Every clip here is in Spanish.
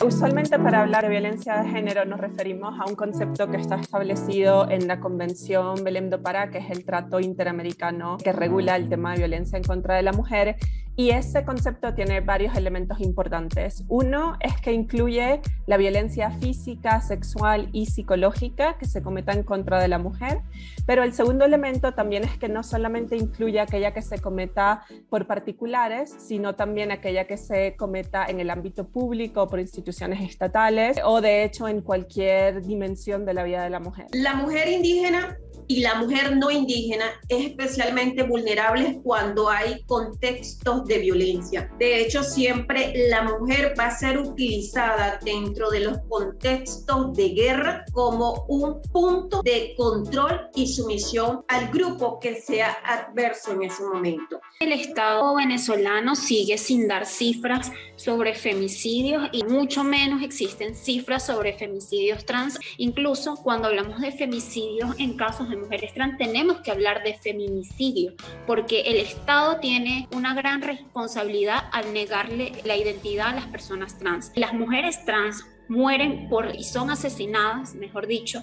Usualmente para hablar de violencia de género nos referimos a un concepto que está establecido en la Convención Belém do Pará, que es el trato interamericano que regula el tema de violencia en contra de la mujer, y ese concepto tiene varios elementos importantes. Uno es que incluye la violencia física, sexual y psicológica que se cometa en contra de la mujer, pero el segundo elemento también es que no solamente incluye aquella que se cometa por particulares, sino también aquella que se cometa en el ámbito público, por instituciones estatales o de hecho en cualquier dimensión de la vida de la mujer. La mujer indígena y la mujer no indígena es especialmente vulnerable cuando hay contextos de violencia. De hecho, siempre la mujer va a ser utilizada dentro de los contextos de guerra como un punto de control y sumisión al grupo que sea adverso en ese momento. El Estado venezolano sigue sin dar cifras sobre femicidios y mucho menos existen cifras sobre femicidios trans. Incluso cuando hablamos de femicidios en casos de mujeres trans, tenemos que hablar de feminicidio, porque el Estado tiene una gran responsabilidad al negarle la identidad a las personas trans. Las mujeres trans mueren y son asesinadas, mejor dicho,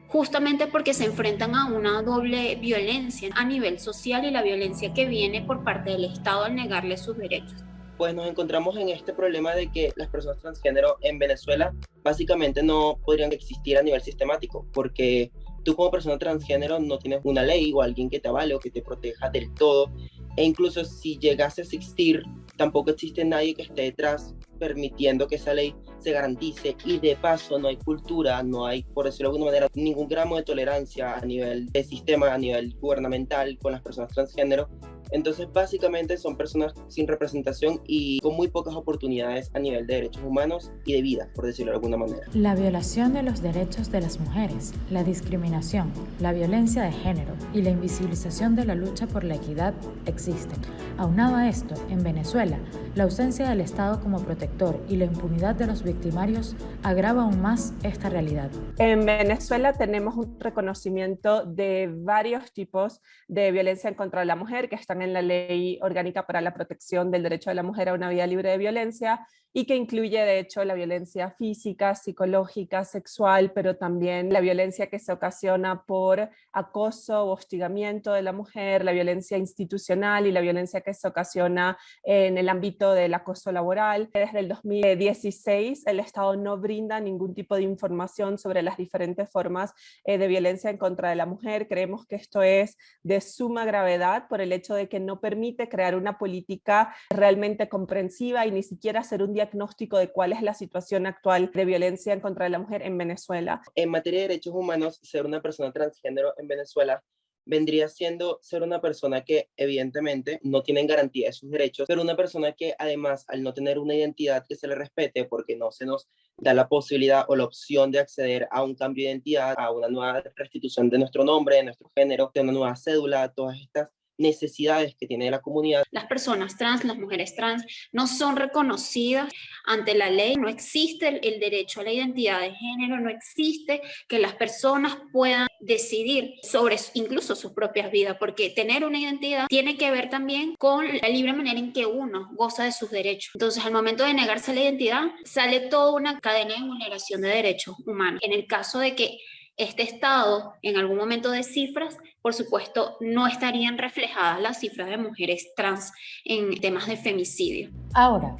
justamente porque se enfrentan a una doble violencia a nivel social y la violencia que viene por parte del Estado al negarle sus derechos. Pues nos encontramos en este problema de que las personas transgénero en Venezuela básicamente no podrían existir a nivel sistemático, porque tú como persona transgénero no tienes una ley o alguien que te avale o que te proteja del todo, e incluso si llegase a existir, tampoco existe nadie que esté detrás permitiendo que esa ley se garantice, y de paso no hay cultura, no hay, por decirlo de alguna manera, ningún gramo de tolerancia a nivel de sistema, a nivel gubernamental con las personas transgénero. Entonces básicamente son personas sin representación y con muy pocas oportunidades a nivel de derechos humanos y de vida, por decirlo de alguna manera. La violación de los derechos de las mujeres, la discriminación, la violencia de género y la invisibilización de la lucha por la equidad existen. Aunado a esto, en Venezuela, la ausencia del Estado como protector y la impunidad de los victimarios agrava aún más esta realidad. En Venezuela tenemos un reconocimiento de varios tipos de violencia en contra de la mujer que están en la Ley Orgánica para la Protección del Derecho de la Mujer a una Vida Libre de Violencia, y que incluye de hecho la violencia física, psicológica, sexual, pero también la violencia que se ocasiona por acoso o hostigamiento de la mujer, la violencia institucional y la violencia que se ocasiona en el ámbito del acoso laboral. Desde el 2016 el Estado no brinda ningún tipo de información sobre las diferentes formas de violencia en contra de la mujer. Creemos que esto es de suma gravedad por el hecho de que no permite crear una política realmente comprensiva y ni siquiera hacer un diagnóstico de cuál es la situación actual de violencia en contra de la mujer en Venezuela. En materia de derechos humanos, ser una persona transgénero en Venezuela vendría siendo ser una persona que evidentemente no tiene garantía de sus derechos, pero una persona que además, al no tener una identidad que se le respete, porque no se nos da la posibilidad o la opción de acceder a un cambio de identidad, a una nueva restitución de nuestro nombre, de nuestro género, de una nueva cédula, todas estas necesidades que tiene la comunidad. Las personas trans, las mujeres trans, no son reconocidas ante la ley, no existe el derecho a la identidad de género, no existe que las personas puedan decidir sobre incluso sus propias vidas, porque tener una identidad tiene que ver también con la libre manera en que uno goza de sus derechos. Entonces, al momento de negarse la identidad, sale toda una cadena de vulneración de derechos humanos. En el caso de que este Estado en algún momento de cifras, por supuesto, no estarían reflejadas las cifras de mujeres trans en temas de femicidio. Ahora,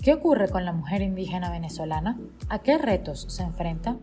¿qué ocurre con la mujer indígena venezolana? ¿A qué retos se enfrenta?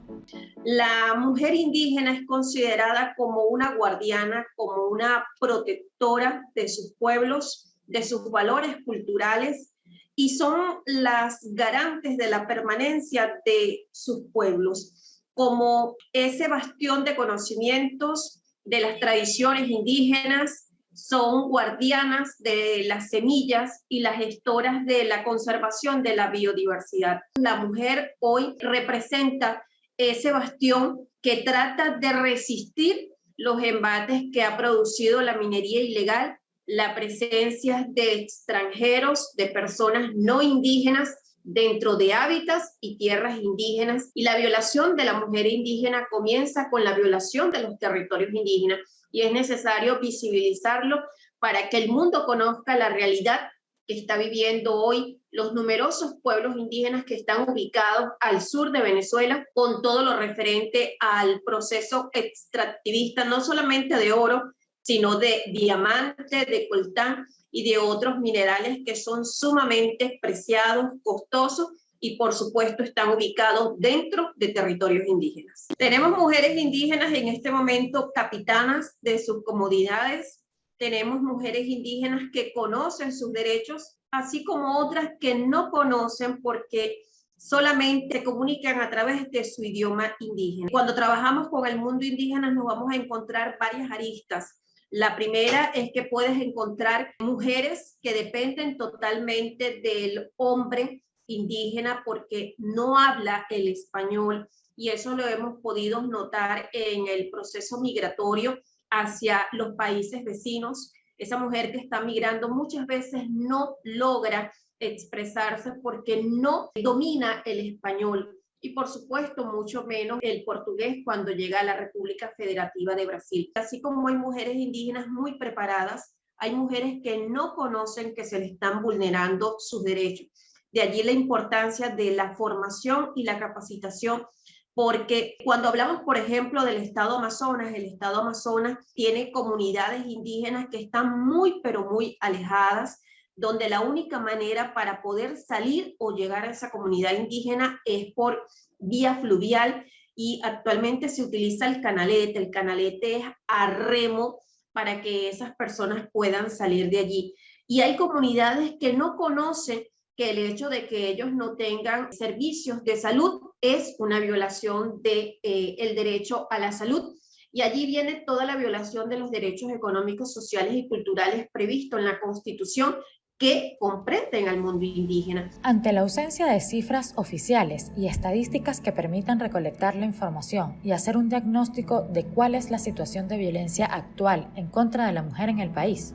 La mujer indígena es considerada como una guardiana, como una protectora de sus pueblos, de sus valores culturales, y son las garantes de la permanencia de sus pueblos, como ese bastión de conocimientos de las tradiciones indígenas. Son guardianas de las semillas y las gestoras de la conservación de la biodiversidad. La mujer hoy representa ese bastión que trata de resistir los embates que ha producido la minería ilegal, la presencia de extranjeros, de personas no indígenas dentro de hábitats y tierras indígenas, y la violación de la mujer indígena comienza con la violación de los territorios indígenas, y es necesario visibilizarlo para que el mundo conozca la realidad que está viviendo hoy los numerosos pueblos indígenas que están ubicados al sur de Venezuela, con todo lo referente al proceso extractivista, no solamente de oro, sino de diamante, de coltán y de otros minerales que son sumamente preciados, costosos y por supuesto están ubicados dentro de territorios indígenas. Tenemos mujeres indígenas en este momento capitanas de sus comunidades, tenemos mujeres indígenas que conocen sus derechos, así como otras que no conocen porque solamente comunican a través de su idioma indígena. Cuando trabajamos con el mundo indígena nos vamos a encontrar varias aristas. La primera es que puedes encontrar mujeres que dependen totalmente del hombre indígena porque no habla el español, y eso lo hemos podido notar en el proceso migratorio hacia los países vecinos. Esa mujer que está migrando muchas veces no logra expresarse porque no domina el español y por supuesto mucho menos el portugués cuando llega a la República Federativa de Brasil. Así como hay mujeres indígenas muy preparadas, hay mujeres que no conocen que se les están vulnerando sus derechos. De allí la importancia de la formación y la capacitación, porque cuando hablamos, por ejemplo, del estado Amazonas, el estado Amazonas tiene comunidades indígenas que están muy, pero muy alejadas, donde la única manera para poder salir o llegar a esa comunidad indígena es por vía fluvial, y actualmente se utiliza el canalete. El canalete es a remo para que esas personas puedan salir de allí. Y hay comunidades que no conocen que el hecho de que ellos no tengan servicios de salud es una violación del derecho a la salud. Y allí viene toda la violación de los derechos económicos, sociales y culturales previstos en la Constitución que comprenden al mundo indígena. Ante la ausencia de cifras oficiales y estadísticas que permitan recolectar la información y hacer un diagnóstico de cuál es la situación de violencia actual en contra de la mujer en el país,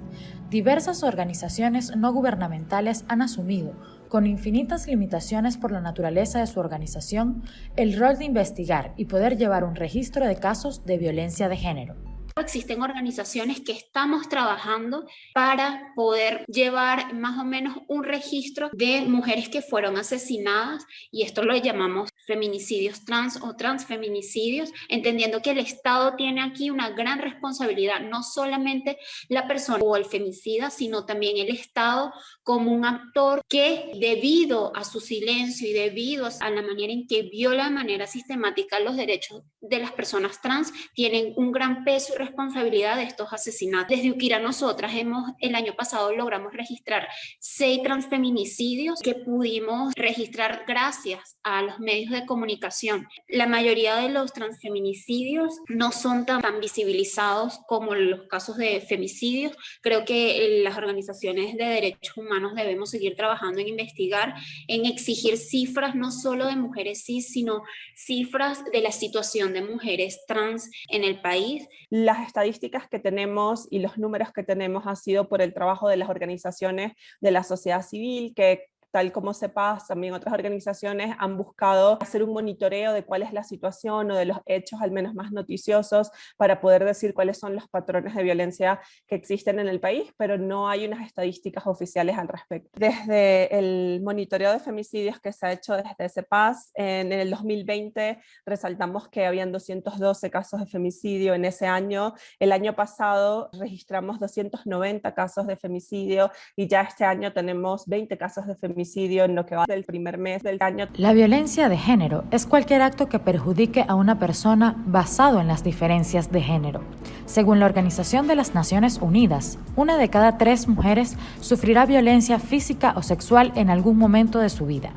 diversas organizaciones no gubernamentales han asumido, con infinitas limitaciones por la naturaleza de su organización, el rol de investigar y poder llevar un registro de casos de violencia de género. Existen organizaciones que estamos trabajando para poder llevar más o menos un registro de mujeres que fueron asesinadas, y esto lo llamamos feminicidios trans o transfeminicidios, entendiendo que el Estado tiene aquí una gran responsabilidad, no solamente la persona o el femicida, sino también el Estado como un actor que, debido a su silencio y debido a la manera en que viola de manera sistemática los derechos de las personas trans, tienen un gran peso y responsabilidad de estos asesinatos. Desde Uquira nosotras el año pasado logramos registrar 6 transfeminicidios que pudimos registrar gracias a los medios de comunicación. La mayoría de los transfeminicidios no son tan visibilizados como los casos de femicidios. Creo que las organizaciones de derechos humanos debemos seguir trabajando en investigar, en exigir cifras no solo de mujeres cis, sino cifras de la situación de mujeres trans en el país. Las estadísticas que tenemos y los números que tenemos ha sido por el trabajo de las organizaciones de la sociedad civil, que tal como CEPAS, también otras organizaciones han buscado hacer un monitoreo de cuál es la situación o de los hechos al menos más noticiosos para poder decir cuáles son los patrones de violencia que existen en el país, pero no hay unas estadísticas oficiales al respecto. Desde el monitoreo de femicidios que se ha hecho desde CEPAS, en el 2020 resaltamos que habían 212 casos de femicidio en ese año. El año pasado registramos 290 casos de femicidio y ya este año tenemos 20 casos de femicidio en lo que va del primer mes del año. La violencia de género es cualquier acto que perjudique a una persona basado en las diferencias de género. Según la Organización de las Naciones Unidas, 1 de cada 3 mujeres sufrirá violencia física o sexual en algún momento de su vida.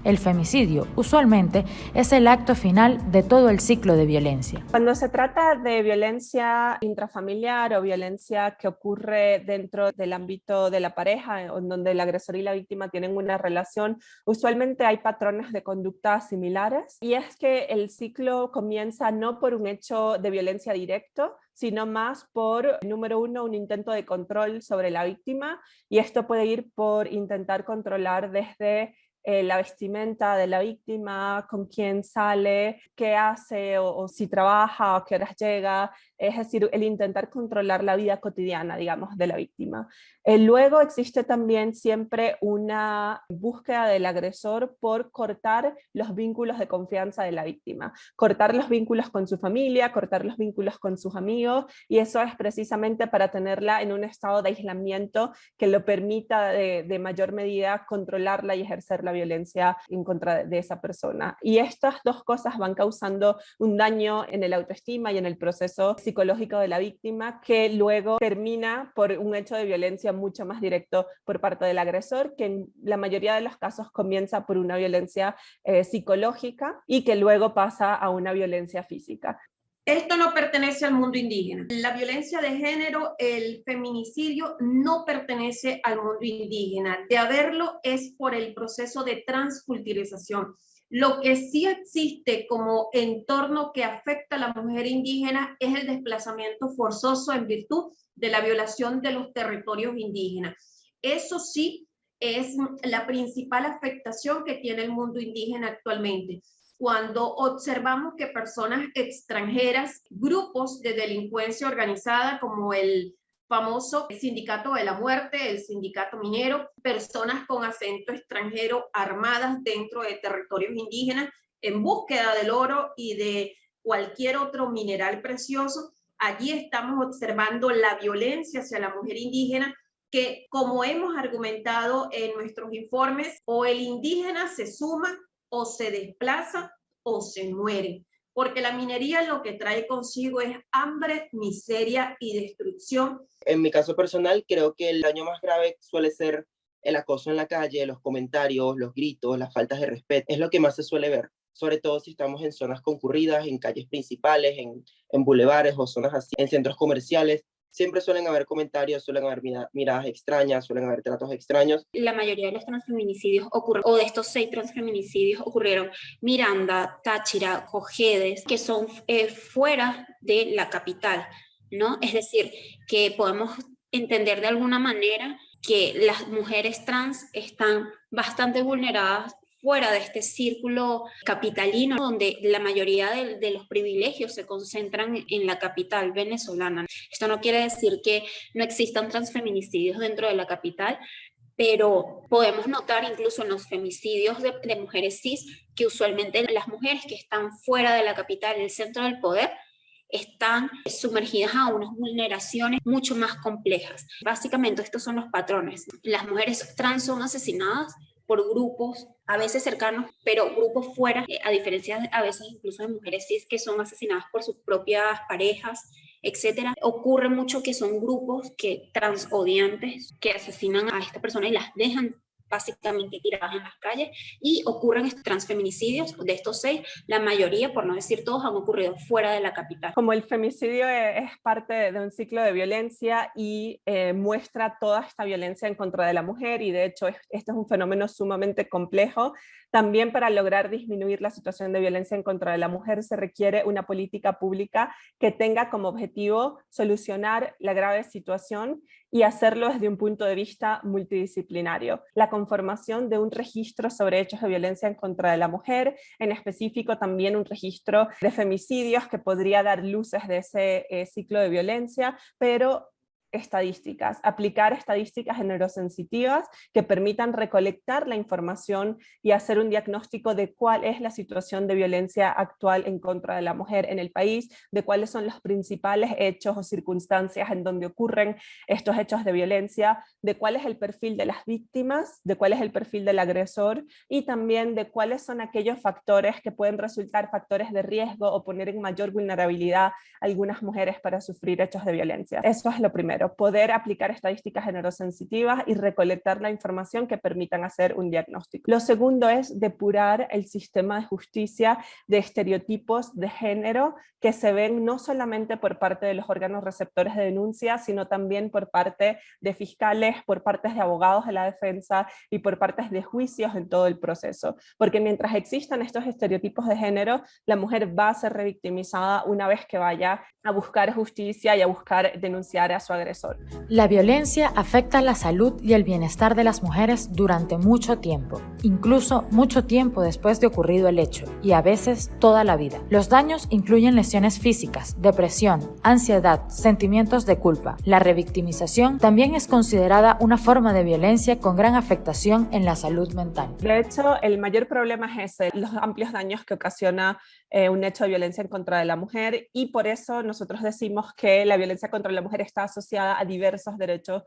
El femicidio, usualmente, es el acto final de todo el ciclo de violencia. Cuando se trata de violencia intrafamiliar o violencia que ocurre dentro del ámbito de la pareja, en donde el agresor y la víctima tienen una relación, usualmente hay patrones de conducta similares, y es que el ciclo comienza no por un hecho de violencia directo, sino más por, número 1, un intento de control sobre la víctima, y esto puede ir por intentar controlar desde la vestimenta de la víctima, con quién sale, qué hace o si trabaja o qué horas llega, es decir, el intentar controlar la vida cotidiana, digamos, de la víctima. Luego existe también siempre una búsqueda del agresor por cortar los vínculos de confianza de la víctima, cortar los vínculos con su familia, cortar los vínculos con sus amigos, y eso es precisamente para tenerla en un estado de aislamiento que lo permita de mayor medida controlarla y ejercer la violencia en contra de esa persona. Y estas dos cosas van causando un daño en el autoestima y en el proceso psicológico de la víctima, que luego termina por un hecho de violencia mucho más directo por parte del agresor, que en la mayoría de los casos comienza por una violencia psicológica y que luego pasa a una violencia física. Esto no pertenece al mundo indígena. La violencia de género, el feminicidio, no pertenece al mundo indígena. De haberlo es por el proceso de transculturización. Lo que sí existe como entorno que afecta a la mujer indígena es el desplazamiento forzoso en virtud de la violación de los territorios indígenas. Eso sí es la principal afectación que tiene el mundo indígena actualmente. Cuando observamos que personas extranjeras, grupos de delincuencia organizada como el famoso Sindicato de la Muerte, el Sindicato Minero, personas con acento extranjero armadas dentro de territorios indígenas en búsqueda del oro y de cualquier otro mineral precioso, allí estamos observando la violencia hacia la mujer indígena que, como hemos argumentado en nuestros informes, o el indígena se suma o se desplaza o se muere, porque la minería lo que trae consigo es hambre, miseria y destrucción. En mi caso personal, creo que el daño más grave suele ser el acoso en la calle, los comentarios, los gritos, las faltas de respeto. Es lo que más se suele ver, sobre todo si estamos en zonas concurridas, en calles principales, en bulevares o zonas así, en centros comerciales. Siempre suelen haber comentarios, suelen haber miradas extrañas, suelen haber tratos extraños. La mayoría de los transfeminicidios ocurren, o de estos 6 transfeminicidios ocurrieron Miranda, Táchira, Cojedes, que son fuera de la capital, ¿no? Es decir, que podemos entender de alguna manera que las mujeres trans están bastante vulneradas fuera de este círculo capitalino, donde la mayoría de los privilegios se concentran en la capital venezolana. Esto no quiere decir que no existan transfeminicidios dentro de la capital, pero podemos notar incluso en los femicidios de mujeres cis que usualmente las mujeres que están fuera de la capital, en el centro del poder, están sumergidas a unas vulneraciones mucho más complejas. Básicamente estos son los patrones. Las mujeres trans son asesinadas por grupos, a veces cercanos, pero grupos fuera, a diferencia a veces incluso de mujeres cis que son asesinadas por sus propias parejas, etcétera. Ocurre mucho que son grupos transodiantes que asesinan a esta persona y las dejan básicamente tiradas en las calles, y ocurren estos transfeminicidios. De estos 6, la mayoría, por no decir todos, han ocurrido fuera de la capital. Como el femicidio es parte de un ciclo de violencia y muestra toda esta violencia en contra de la mujer, y de hecho este es un fenómeno sumamente complejo, también para lograr disminuir la situación de violencia en contra de la mujer se requiere una política pública que tenga como objetivo solucionar la grave situación y hacerlo desde un punto de vista multidisciplinario. La conformación de un registro sobre hechos de violencia en contra de la mujer, en específico también un registro de femicidios que podría dar luces de ese ciclo de violencia, pero estadísticas, aplicar estadísticas generosensitivas que permitan recolectar la información y hacer un diagnóstico de cuál es la situación de violencia actual en contra de la mujer en el país, de cuáles son los principales hechos o circunstancias en donde ocurren estos hechos de violencia, de cuál es el perfil de las víctimas, de cuál es el perfil del agresor y también de cuáles son aquellos factores que pueden resultar factores de riesgo o poner en mayor vulnerabilidad a algunas mujeres para sufrir hechos de violencia. Eso es lo primero. Poder aplicar estadísticas generosensitivas y recolectar la información que permitan hacer un diagnóstico. Lo segundo es depurar el sistema de justicia de estereotipos de género que se ven no solamente por parte de los órganos receptores de denuncia, sino también por parte de fiscales, por parte de abogados de la defensa y por parte de juicios en todo el proceso. Porque mientras existan estos estereotipos de género, la mujer va a ser revictimizada una vez que vaya a buscar justicia y a buscar denunciar a su agresor agresor. La violencia afecta la salud y el bienestar de las mujeres durante mucho tiempo, incluso mucho tiempo después de ocurrido el hecho, y a veces toda la vida. Los daños incluyen lesiones físicas, depresión, ansiedad, sentimientos de culpa. La revictimización también es considerada una forma de violencia con gran afectación en la salud mental. De hecho, el mayor problema es ese, los amplios daños que ocasiona un hecho de violencia en contra de la mujer, y por eso nosotros decimos que la violencia contra la mujer está asociada a diversos derechos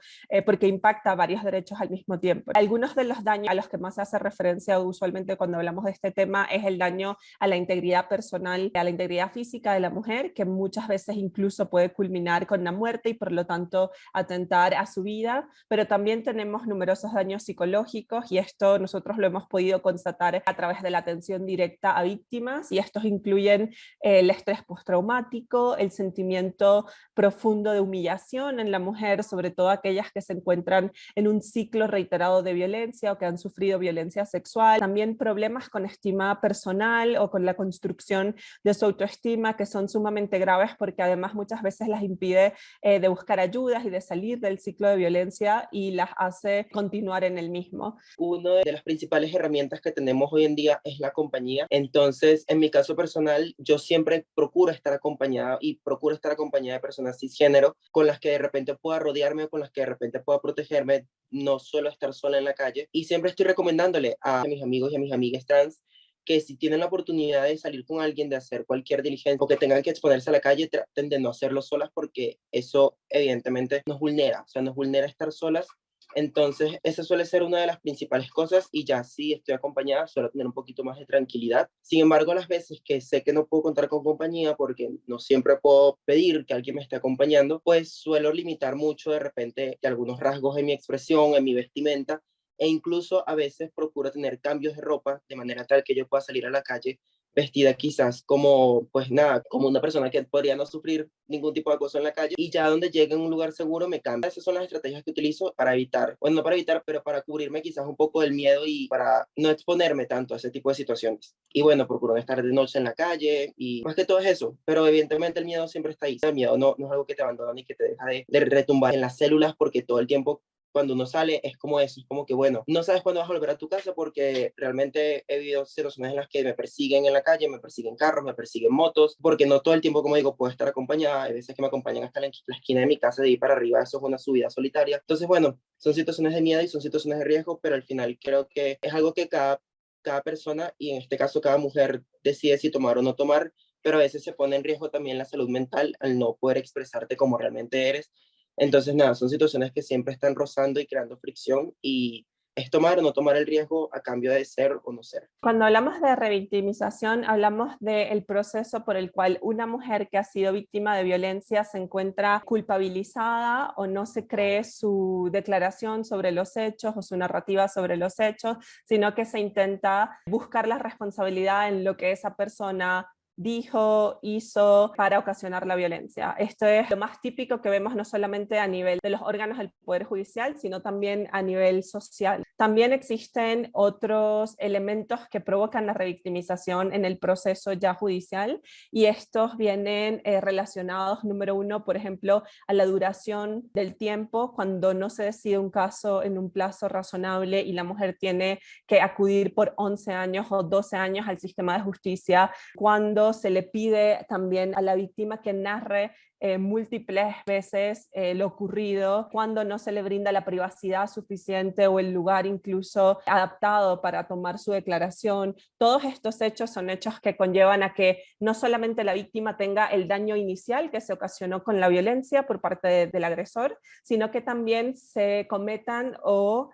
porque impacta varios derechos al mismo tiempo. Algunos de los daños a los que más se hace referencia usualmente cuando hablamos de este tema es el daño a la integridad personal, a la integridad física de la mujer, que muchas veces incluso puede culminar con la muerte y por lo tanto atentar a su vida, pero también tenemos numerosos daños psicológicos, y esto nosotros lo hemos podido constatar a través de la atención directa a víctimas, y estos incluyen el estrés postraumático, el sentimiento profundo de humillación en la mujer, sobre todo aquellas que se encuentran en un ciclo reiterado de violencia o que han sufrido violencia sexual, también problemas con estima personal o con la construcción de su autoestima, que son sumamente graves porque además muchas veces las impide de buscar ayudas y de salir del ciclo de violencia y las hace continuar en el mismo. Una de las principales herramientas que tenemos hoy en día es la compañía. Entonces, en mi caso personal, yo siempre procuro estar acompañada de personas cisgénero con las que de repente pueda rodearme o con las que de repente pueda protegerme, no solo estar sola en la calle. Y siempre estoy recomendándole a mis amigos y a mis amigas trans que si tienen la oportunidad de salir con alguien, de hacer cualquier diligencia o que tengan que exponerse a la calle, traten de no hacerlo solas porque eso evidentemente nos vulnera, nos vulnera estar solas. Entonces, esa suele ser una de las principales cosas, y ya si estoy acompañada, suelo tener un poquito más de tranquilidad. Sin embargo, las veces que sé que no puedo contar con compañía, porque no siempre puedo pedir que alguien me esté acompañando, pues suelo limitar mucho de repente algunos rasgos en mi expresión, en mi vestimenta, e incluso a veces procuro tener cambios de ropa de manera tal que yo pueda salir a la calle vestida quizás como, pues nada, como una persona que podría no sufrir ningún tipo de acoso en la calle, y ya donde llegue a un lugar seguro me cambio. Esas son las estrategias que utilizo para evitar, bueno, no para evitar, pero para cubrirme quizás un poco del miedo y para no exponerme tanto a ese tipo de situaciones. Y bueno, procuro no estar de noche en la calle y más que todo es eso, pero evidentemente el miedo siempre está ahí. El miedo no es algo que te abandona ni que te deja de retumbar en las células, porque todo el tiempo cuando uno sale es como eso, es como que bueno, no sabes cuándo vas a volver a tu casa, porque realmente he vivido situaciones en las que me persiguen en la calle, me persiguen carros, me persiguen motos, porque no todo el tiempo, como digo, puedo estar acompañada. Hay veces que me acompañan hasta la esquina de mi casa, de ir para arriba, eso es una subida solitaria. Entonces bueno, son situaciones de miedo y son situaciones de riesgo, pero al final creo que es algo que cada persona, y en este caso cada mujer, decide si tomar o no tomar, pero a veces se pone en riesgo también la salud mental al no poder expresarte como realmente eres. Entonces, nada, son situaciones que siempre están rozando y creando fricción, y es tomar o no tomar el riesgo a cambio de ser o no ser. Cuando hablamos de revictimización, hablamos del proceso por el cual una mujer que ha sido víctima de violencia se encuentra culpabilizada o no se cree su declaración sobre los hechos o su narrativa sobre los hechos, sino que se intenta buscar la responsabilidad en lo que esa persona dijo, hizo para ocasionar la violencia. Esto es lo más típico que vemos no solamente a nivel de los órganos del Poder Judicial, sino también a nivel social. También existen otros elementos que provocan la revictimización en el proceso ya judicial, y estos vienen relacionados, número uno, por ejemplo, a la duración del tiempo, cuando no se decide un caso en un plazo razonable y la mujer tiene que acudir por 11 años o 12 años al sistema de justicia, cuando se le pide también a la víctima que narre múltiples veces lo ocurrido, cuando no se le brinda la privacidad suficiente o el lugar incluso adaptado para tomar su declaración. Todos estos hechos son hechos que conllevan a que no solamente la víctima tenga el daño inicial que se ocasionó con la violencia por parte del agresor, sino que también se cometan o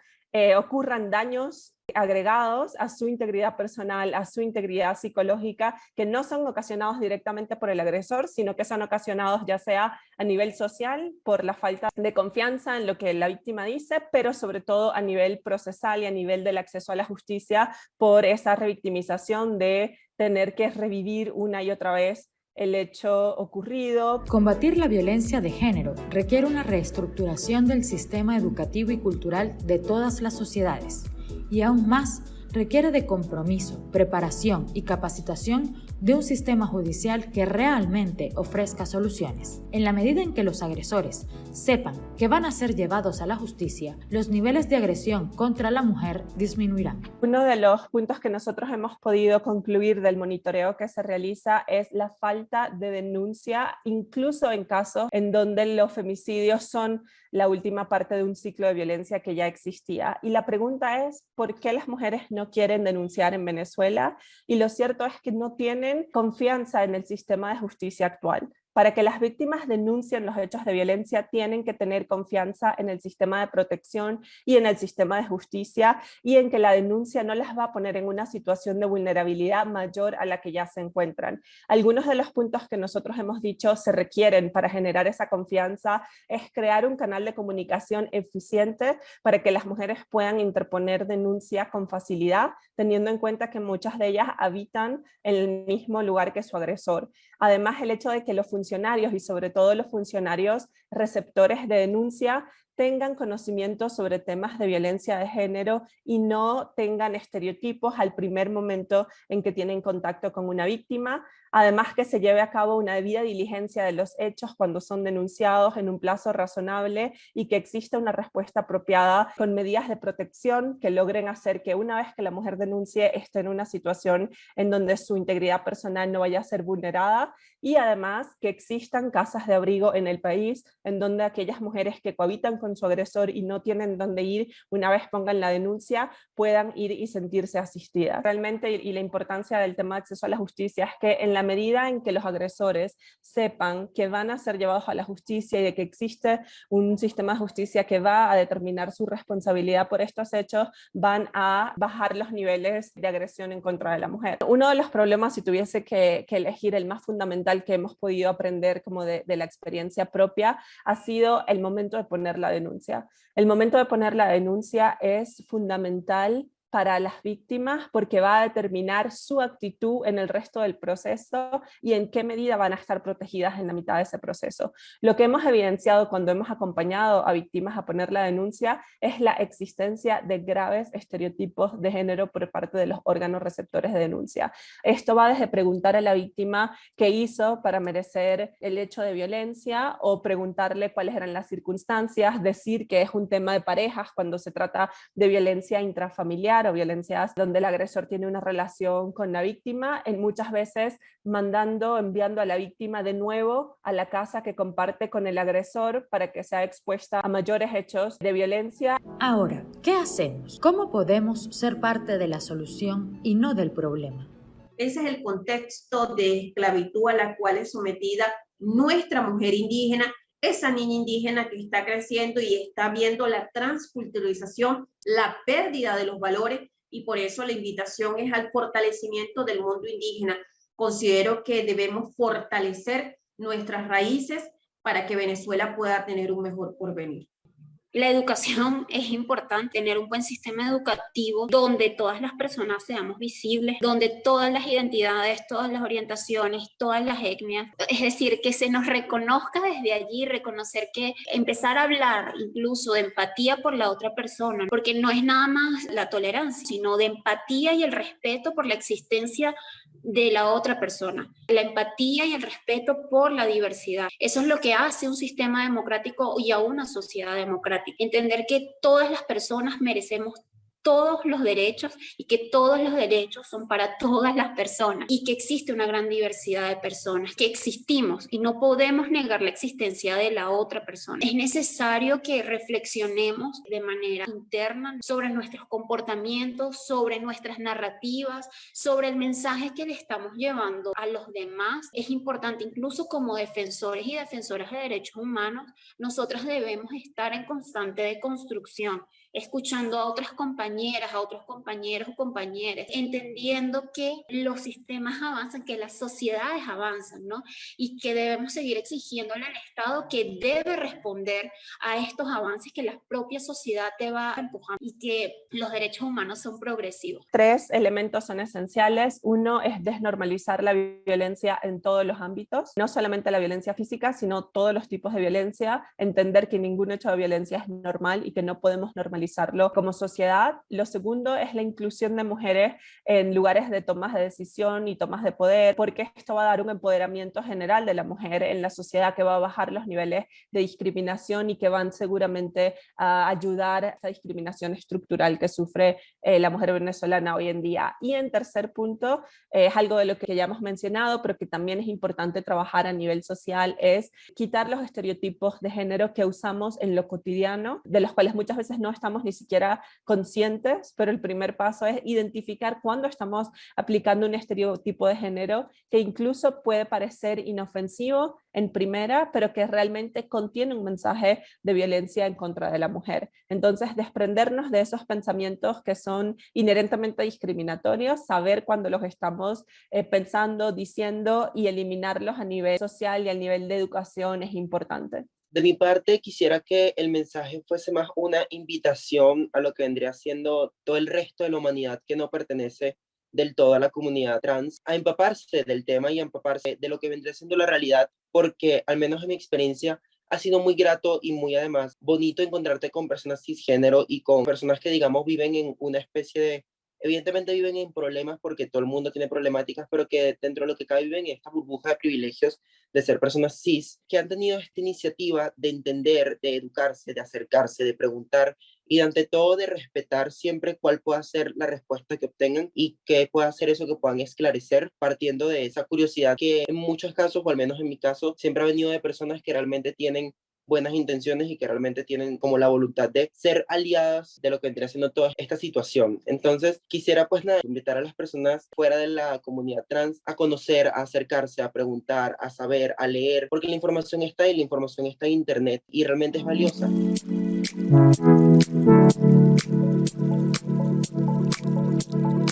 ocurran daños agregados a su integridad personal, a su integridad psicológica, que no son ocasionados directamente por el agresor, sino que son ocasionados ya sea a nivel social, por la falta de confianza en lo que la víctima dice, pero sobre todo a nivel procesal y a nivel del acceso a la justicia, por esa revictimización de tener que revivir una y otra vez el hecho ocurrido. Combatir la violencia de género requiere una reestructuración del sistema educativo y cultural de todas las sociedades, y aún más requiere de compromiso, preparación y capacitación de un sistema judicial que realmente ofrezca soluciones. En la medida en que los agresores sepan que van a ser llevados a la justicia, los niveles de agresión contra la mujer disminuirán. Uno de los puntos que nosotros hemos podido concluir del monitoreo que se realiza es la falta de denuncia, incluso en casos en donde los femicidios son la última parte de un ciclo de violencia que ya existía. Y la pregunta es, ¿por qué las mujeres no quieren denunciar en Venezuela? Y lo cierto es que no tienen confianza en el sistema de justicia actual. Para que las víctimas denuncien los hechos de violencia, tienen que tener confianza en el sistema de protección y en el sistema de justicia, y en que la denuncia no las va a poner en una situación de vulnerabilidad mayor a la que ya se encuentran. Algunos de los puntos que nosotros hemos dicho se requieren para generar esa confianza es crear un canal de comunicación eficiente para que las mujeres puedan interponer denuncia con facilidad, teniendo en cuenta que muchas de ellas habitan en el mismo lugar que su agresor. Además, el hecho de que los funcionarios, y sobre todo los funcionarios receptores de denuncia, tengan conocimiento sobre temas de violencia de género y no tengan estereotipos al primer momento en que tienen contacto con una víctima. Además, que se lleve a cabo una debida diligencia de los hechos cuando son denunciados en un plazo razonable, y que exista una respuesta apropiada con medidas de protección que logren hacer que una vez que la mujer denuncie esté en una situación en donde su integridad personal no vaya a ser vulnerada, y además que existan casas de abrigo en el país en donde aquellas mujeres que cohabitan con su agresor y no tienen dónde ir una vez pongan la denuncia puedan ir y sentirse asistidas. Realmente, y la importancia del tema de acceso a la justicia es que en la medida en que los agresores sepan que van a ser llevados a la justicia y de que existe un sistema de justicia que va a determinar su responsabilidad por estos hechos, van a bajar los niveles de agresión en contra de la mujer. Uno de los problemas, si tuviese que elegir el más fundamental que hemos podido aprender como de la experiencia propia, ha sido el momento de poner la denuncia. El momento de poner la denuncia es fundamental para las víctimas porque va a determinar su actitud en el resto del proceso y en qué medida van a estar protegidas en la mitad de ese proceso. Lo que hemos evidenciado cuando hemos acompañado a víctimas a poner la denuncia es la existencia de graves estereotipos de género por parte de los órganos receptores de denuncia. Esto va desde preguntar a la víctima qué hizo para merecer el hecho de violencia, o preguntarle cuáles eran las circunstancias, decir que es un tema de parejas cuando se trata de violencia intrafamiliar o violencias donde el agresor tiene una relación con la víctima, en muchas veces enviando a la víctima de nuevo a la casa que comparte con el agresor para que sea expuesta a mayores hechos de violencia. Ahora, ¿qué hacemos? ¿Cómo podemos ser parte de la solución y no del problema? Ese es el contexto de esclavitud a la cual es sometida nuestra mujer indígena, esa niña indígena que está creciendo y está viendo la transculturalización, la pérdida de los valores, y por eso la invitación es al fortalecimiento del mundo indígena. Considero que debemos fortalecer nuestras raíces para que Venezuela pueda tener un mejor porvenir. La educación es importante, tener un buen sistema educativo donde todas las personas seamos visibles, donde todas las identidades, todas las orientaciones, todas las etnias, es decir, que se nos reconozca desde allí, reconocer que empezar a hablar incluso de empatía por la otra persona, porque no es nada más la tolerancia, sino de empatía y el respeto por la existencia de la otra persona, la empatía y el respeto por la diversidad. Eso es lo que hace un sistema democrático y a una sociedad democrática. Entender que todas las personas merecemos todos los derechos y que todos los derechos son para todas las personas y que existe una gran diversidad de personas, que existimos y no podemos negar la existencia de la otra persona. Es necesario que reflexionemos de manera interna sobre nuestros comportamientos, sobre nuestras narrativas, sobre el mensaje que le estamos llevando a los demás. Es importante, incluso como defensores y defensoras de derechos humanos, nosotros debemos estar en constante deconstrucción, escuchando a otras compañeras, a otros compañeros o compañeras, entendiendo que los sistemas avanzan, que las sociedades avanzan, ¿no? Y que debemos seguir exigiéndole al Estado que debe responder a estos avances que la propia sociedad te va empujando y que los derechos humanos son progresivos. 3 elementos son esenciales. Uno es desnormalizar la violencia en todos los ámbitos, no solamente la violencia física, sino todos los tipos de violencia, entender que ningún hecho de violencia es normal y que no podemos normalizar analizarlo como sociedad. Lo segundo es la inclusión de mujeres en lugares de tomas de decisión y tomas de poder, porque esto va a dar un empoderamiento general de la mujer en la sociedad que va a bajar los niveles de discriminación y que van seguramente a ayudar a esta discriminación estructural que sufre la mujer venezolana hoy en día. Y en tercer punto, es algo de lo que ya hemos mencionado, pero que también es importante trabajar a nivel social, es quitar los estereotipos de género que usamos en lo cotidiano, de los cuales muchas veces no estamos ni siquiera conscientes, pero el primer paso es identificar cuándo estamos aplicando un estereotipo de género que incluso puede parecer inofensivo en primera, pero que realmente contiene un mensaje de violencia en contra de la mujer. Entonces, desprendernos de esos pensamientos que son inherentemente discriminatorios, saber cuándo los estamos pensando, diciendo, y eliminarlos a nivel social y a nivel de educación es importante. De mi parte, quisiera que el mensaje fuese más una invitación a lo que vendría siendo todo el resto de la humanidad que no pertenece del todo a la comunidad trans, a empaparse del tema y a empaparse de lo que vendría siendo la realidad, porque al menos en mi experiencia ha sido muy grato y muy además bonito encontrarte con personas cisgénero y con personas que digamos viven en una especie de, evidentemente viven en problemas porque todo el mundo tiene problemáticas, pero que dentro de lo que cabe viven en esta burbuja de privilegios de ser personas cis, que han tenido esta iniciativa de entender, de educarse, de acercarse, de preguntar y ante todo de respetar siempre cuál pueda ser la respuesta que obtengan y qué pueda ser eso que puedan esclarecer partiendo de esa curiosidad que en muchos casos, o al menos en mi caso, siempre ha venido de personas que realmente tienen buenas intenciones y que realmente tienen como la voluntad de ser aliadas de lo que vendría siendo toda esta situación. Entonces, quisiera pues nada, invitar a las personas fuera de la comunidad trans a conocer, a acercarse, a preguntar, a saber, a leer, porque la información está ahí, la información está en internet y realmente es valiosa.